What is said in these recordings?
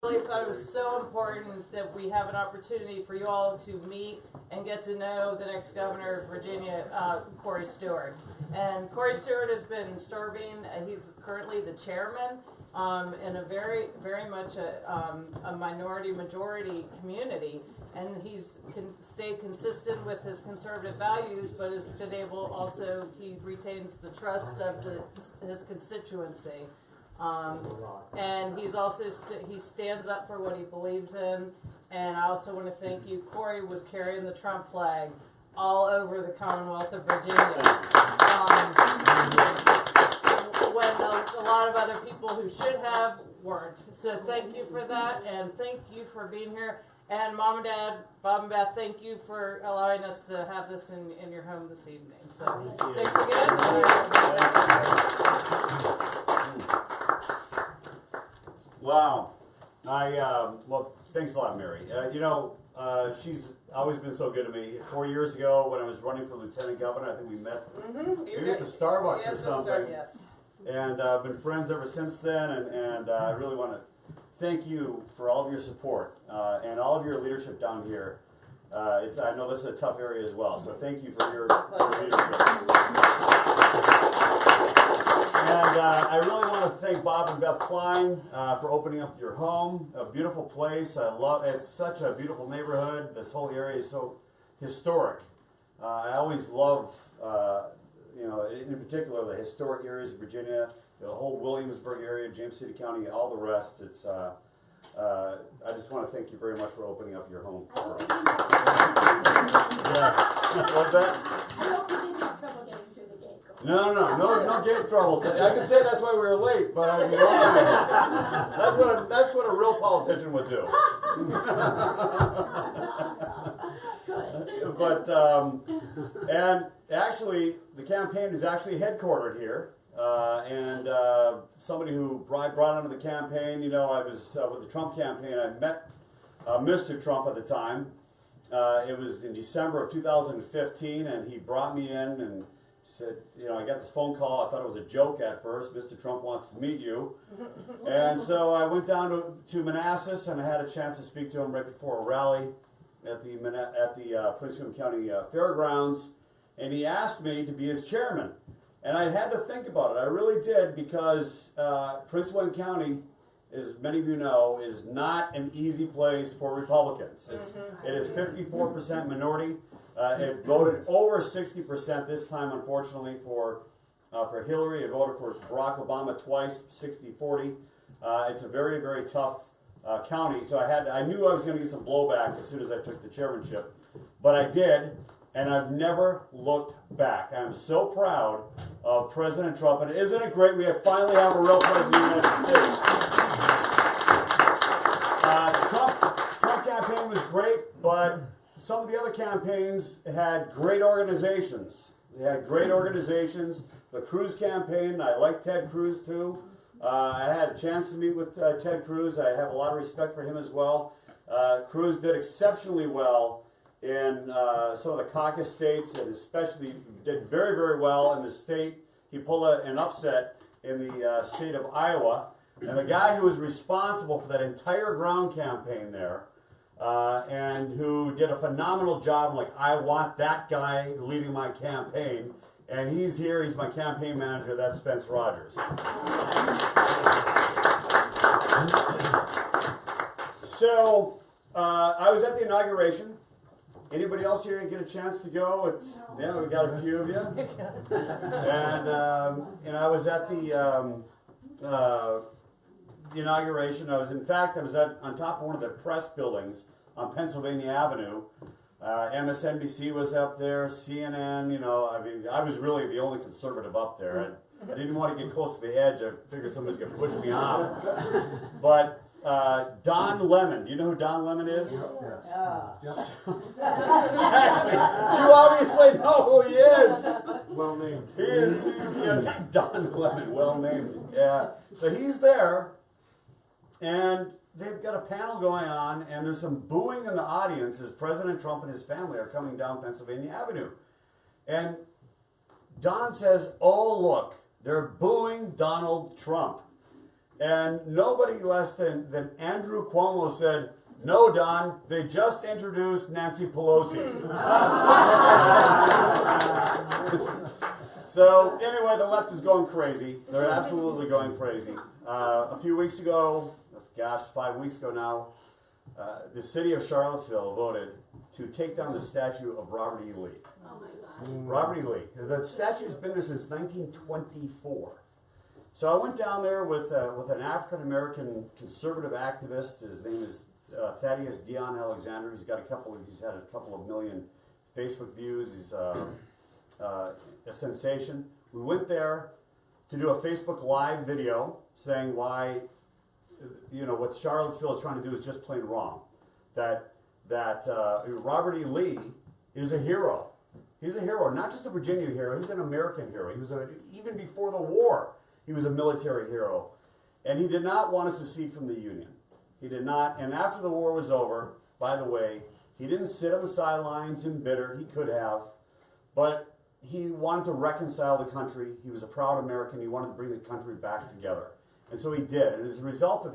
really thought it was so important that we have an opportunity for you all to meet and get to know the next governor of Virginia, Corey Stewart. And Corey Stewart has been serving, he's currently the chairman in a very much a minority-majority community. And he's stayed consistent with his conservative values, but has been able also, he retains the trust of his constituency. And he's also, he stands up for what he believes in. And I also want to thank you. Corey was carrying the Trump flag all over the Commonwealth of Virginia. When a lot of other people who should have weren't. So thank you for that, and thank you for being here. And Mom and Dad, Bob and Beth, thank you for allowing us to have this in your home this evening. So thanks again. Wow. Well, thanks a lot, Mary. She's always been so good to me. 4 years ago, when I was running for lieutenant governor, I think we met maybe at the Starbucks or something. Yes. And I've been friends ever since then, and I really want to thank you for all of your support and all of your leadership down here. I know this is a tough area as well, so thank you for your leadership. And I really want to thank Bob and Beth Klein for opening up your home. A beautiful place. It's such a beautiful neighborhood. This whole area is so historic. I always love, in particular, the historic areas of Virginia, the whole Williamsburg area, James City County, all the rest. It's I just want to thank you very much for opening up your home for us. What's that? I hope you didn't have trouble getting through the gate. No gate troubles. I can say that's why we were late, but I mean, that's what a real politician would do. But and actually, the campaign is actually headquartered here. And somebody who brought onto the campaign, I was with the Trump campaign. I met Mr. Trump at the time. It was in December of 2015, and he brought me in and said, I got this phone call. I thought it was a joke at first. Mr. Trump wants to meet you. And so I went down to Manassas, and I had a chance to speak to him right before a rally at the Prince William County Fairgrounds. And he asked me to be his chairman. And I had to think about it. I really did, because Prince William County, as many of you know, is not an easy place for Republicans. It is 54% minority. It voted over 60% this time, unfortunately, for Hillary. It voted for Barack Obama twice, 60-40. It's a very, very tough county. So I knew I was going to get some blowback as soon as I took the chairmanship. But I did. And I've never looked back. I'm so proud of President Trump. And isn't it great we finally have a real president of the United States? Trump campaign was great, but some of the other campaigns had great organizations. They had great organizations. The Cruz campaign, I like Ted Cruz too. I had a chance to meet with Ted Cruz. I have a lot of respect for him as well. Cruz did exceptionally well in some of the caucus states, and especially did very, very well in the state. He pulled an upset in the state of Iowa. And the guy who was responsible for that entire ground campaign there, and who did a phenomenal job, like, I want that guy leading my campaign. And he's here, he's my campaign manager, that's Spence Rogers. So, I was at the inauguration. Anybody else here get a chance to go? Yeah, we got a few of you. And I was at the inauguration. I was on top of one of the press buildings on Pennsylvania Avenue. MSNBC was up there, CNN, I was really the only conservative up there. I didn't want to get close to the edge. I figured somebody's going to push me off. But Don Lemon. Do you know who Don Lemon is? Exactly. You obviously know who he is. Well named. He is Don Lemon, well named. Yeah. So he's there, and they've got a panel going on, and there's some booing in the audience as President Trump and his family are coming down Pennsylvania Avenue. And Don says, "Oh, look, they're booing Donald Trump." And nobody less than Andrew Cuomo said, "No, Don, they just introduced Nancy Pelosi." So anyway, the left is going crazy. They're absolutely going crazy. A few weeks ago, gosh, 5 weeks ago now, the city of Charlottesville voted to take down the statue of Robert E. Lee. Oh my God. Robert E. Lee. The statue's been there since 1924. So I went down there with an African American conservative activist. His name is Thaddeus Dion Alexander. He's had a couple of million Facebook views. He's a sensation. We went there to do a Facebook Live video saying why, what Charlottesville is trying to do is just plain wrong. That Robert E. Lee is a hero. He's a hero, not just a Virginia hero. He's an American hero. He was even before the war. He was a military hero, and he did not want to secede from the Union. He did not. And after the war was over, by the way, he didn't sit on the sidelines embittered. He could have, but he wanted to reconcile the country. He was a proud American. He wanted to bring the country back together. And so he did. And as a result of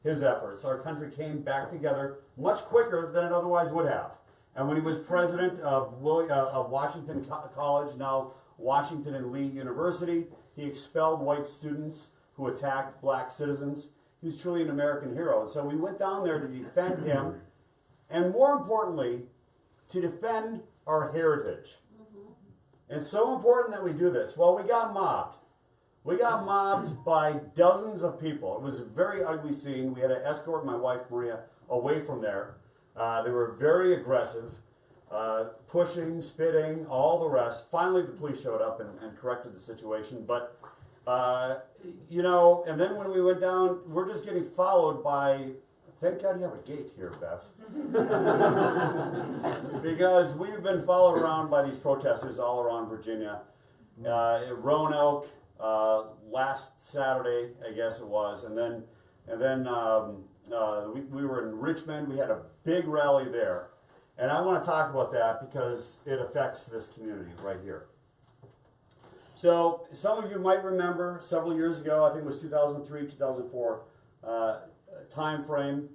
his efforts, our country came back together much quicker than it otherwise would have. And when he was president of Washington College, now Washington and Lee University, he expelled white students who attacked black citizens. He was truly an American hero. And so we went down there to defend him, and more importantly, to defend our heritage. It's so important that we do this. Well, we got mobbed. We got mobbed by dozens of people. It was a very ugly scene. We had to escort my wife, Maria, away from there. They were very aggressive, pushing, spitting, all the rest. Finally, the police showed up and corrected the situation. But, and then when we went down, we're just getting followed by, thank God you have a gate here, Beth. Because we've been followed around by these protesters all around Virginia. Roanoke, last Saturday, I guess it was, and then we were in Richmond. We had a big rally there, and I want to talk about that because it affects this community right here. So some of you might remember several years ago, I think it was 2003, 2004 time frame.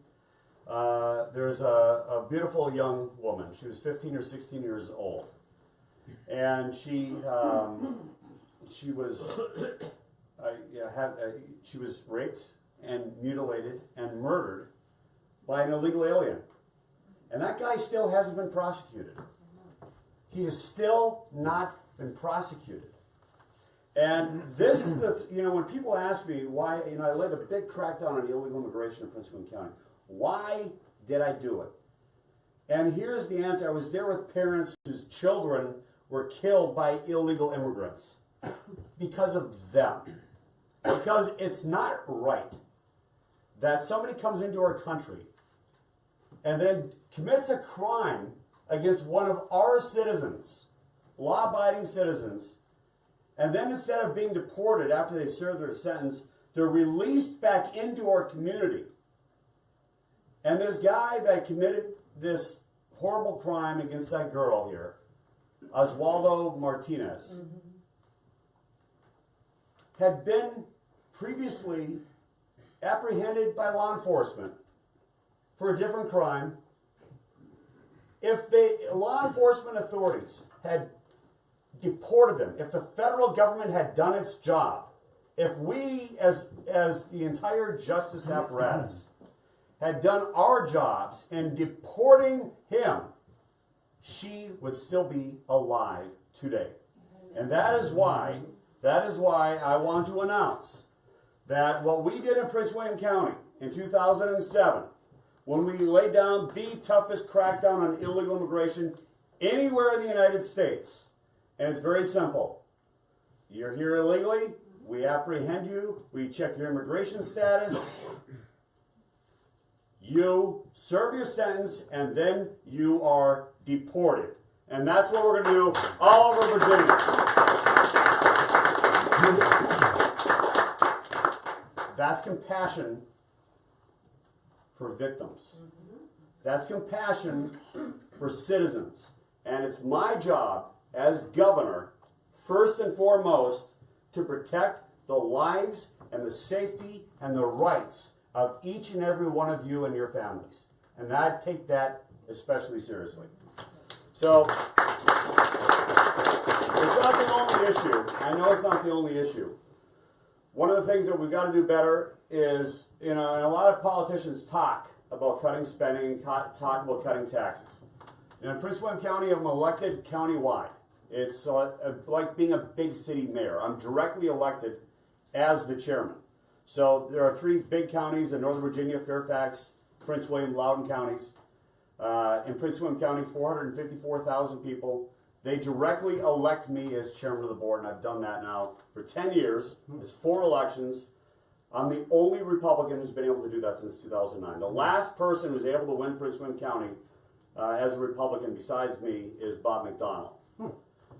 There's a beautiful young woman. She was 15 or 16 years old, and she was raped and mutilated and murdered by an illegal alien. And that guy still hasn't been prosecuted. He has still not been prosecuted. And this is when people ask me why, I led a big crackdown on illegal immigration in Prince William County. Why did I do it? And here's the answer. I was there with parents whose children were killed by illegal immigrants because of them. Because it's not right that somebody comes into our country and then commits a crime against one of our citizens, law-abiding citizens, and then instead of being deported after they've served their sentence, they're released back into our community. And this guy that committed this horrible crime against that girl here, Oswaldo Martinez, had been previously apprehended by law enforcement for a different crime. If the law enforcement authorities had deported them, if the federal government had done its job, if we as the entire justice apparatus had done our jobs in deporting him, she would still be alive today. And that is why I want to announce that what we did in Prince William County in 2007, when we laid down the toughest crackdown on illegal immigration anywhere in the United States, and it's very simple. You're here illegally, we apprehend you, we check your immigration status, you serve your sentence, and then you are deported. And that's what we're going to do all over Virginia. That's compassion for victims. That's compassion for citizens. And it's my job as governor, first and foremost, to protect the lives and the safety and the rights of each and every one of you and your families. And I take that especially seriously. So, it's not the only issue. I know it's not the only issue. One of the things that we've got to do better is, and a lot of politicians talk about cutting spending, talk about cutting taxes. In Prince William County, I'm elected countywide. It's like being a big city mayor. I'm directly elected as the chairman. So there are 3 big counties in Northern Virginia: Fairfax, Prince William, Loudoun counties. In Prince William County, 454,000 people. They directly elect me as chairman of the board, and I've done that now for 10 years. It's 4 elections. I'm the only Republican who's been able to do that since 2009. The last person who's able to win Prince William County as a Republican besides me is Bob McDonnell.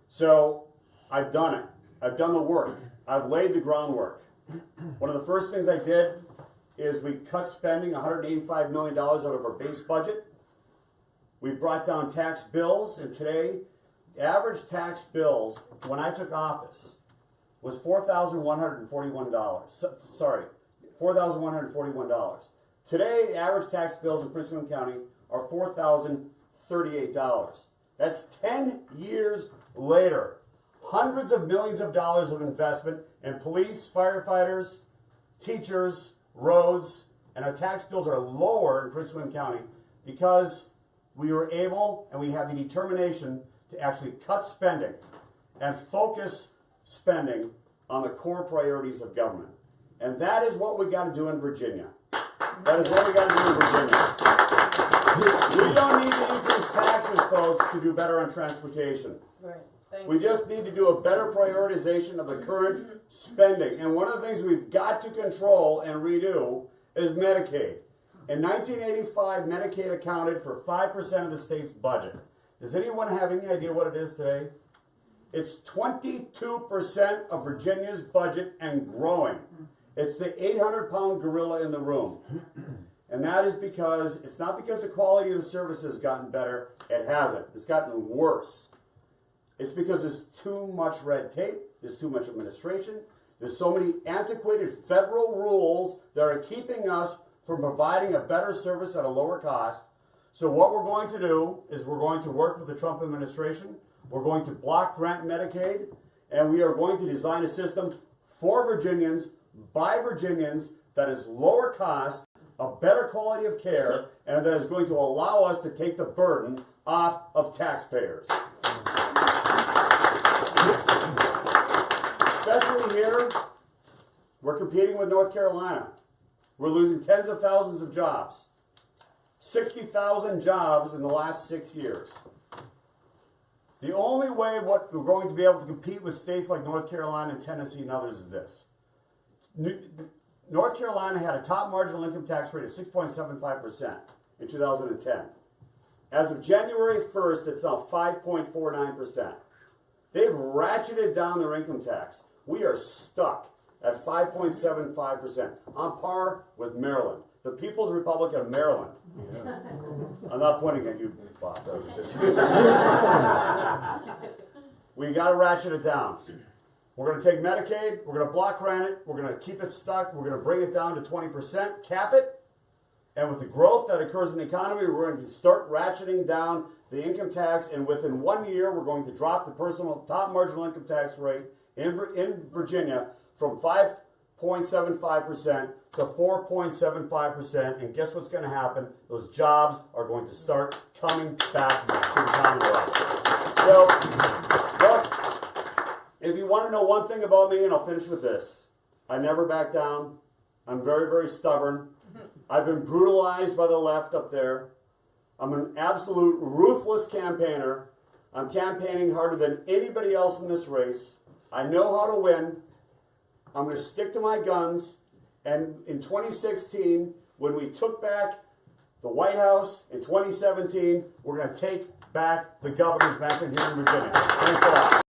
So I've done it. I've done the work. I've laid the groundwork. One of the first things I did is we cut spending, $185 million out of our base budget. We brought down tax bills, and today, average tax bills when I took office was $4,141. Sorry, $4,141. Today, average tax bills in Prince William County are $4,038. That's 10 years later. Hundreds of millions of dollars of investment in police, firefighters, teachers, roads, and our tax bills are lower in Prince William County because we were able and we have the determination to actually cut spending and focus spending on the core priorities of government. And that is what we got to do in Virginia. That is what we got to do in Virginia. We don't need to increase taxes, folks, to do better on transportation. Right. We just need to do a better prioritization of the current spending. And one of the things we've got to control and redo is Medicaid. In 1985, Medicaid accounted for 5% of the state's budget. Does anyone have any idea what it is today? It's 22% of Virginia's budget and growing. It's the 800-pound gorilla in the room. And that is because, it's not because the quality of the service has gotten better. It hasn't. It's gotten worse. It's because there's too much red tape, there's too much administration, there's so many antiquated federal rules that are keeping us from providing a better service at a lower cost. So what we're going to do is we're going to work with the Trump administration, we're going to block grant Medicaid, and we are going to design a system for Virginians, by Virginians, that is lower cost, a better quality of care, and that is going to allow us to take the burden off of taxpayers. Especially here, we're competing with North Carolina. We're losing tens of thousands of jobs. 60,000 jobs in the last 6 years. The only way what we're going to be able to compete with states like North Carolina and Tennessee and others is this. North Carolina had a top marginal income tax rate of 6.75% in 2010. As of January 1st, it's now 5.49%. They've ratcheted down their income tax. We are stuck at 5.75%, on par with Maryland, the People's Republic of Maryland. Yeah. I'm not pointing at you, Bob. We got to ratchet it down. We're going to take Medicaid, we're going to block grant it, we're going to keep it stuck, we're going to bring it down to 20%, cap it, and with the growth that occurs in the economy, we're going to start ratcheting down the income tax, and within 1 year, we're going to drop the personal top marginal income tax rate in Virginia from 5.75% to 4.75%, and guess what's going to happen? Those jobs are going to start coming back to the Commonwealth. So, look, if you want to know one thing about me, and I'll finish with this, I never back down. I'm very, very stubborn. I've been brutalized by the left up there. I'm an absolute ruthless campaigner. I'm campaigning harder than anybody else in this race. I know how to win. I'm going to stick to my guns. And in 2016, when we took back the White House, in 2017, we're going to take back the governor's mansion here in Virginia. Thanks a lot.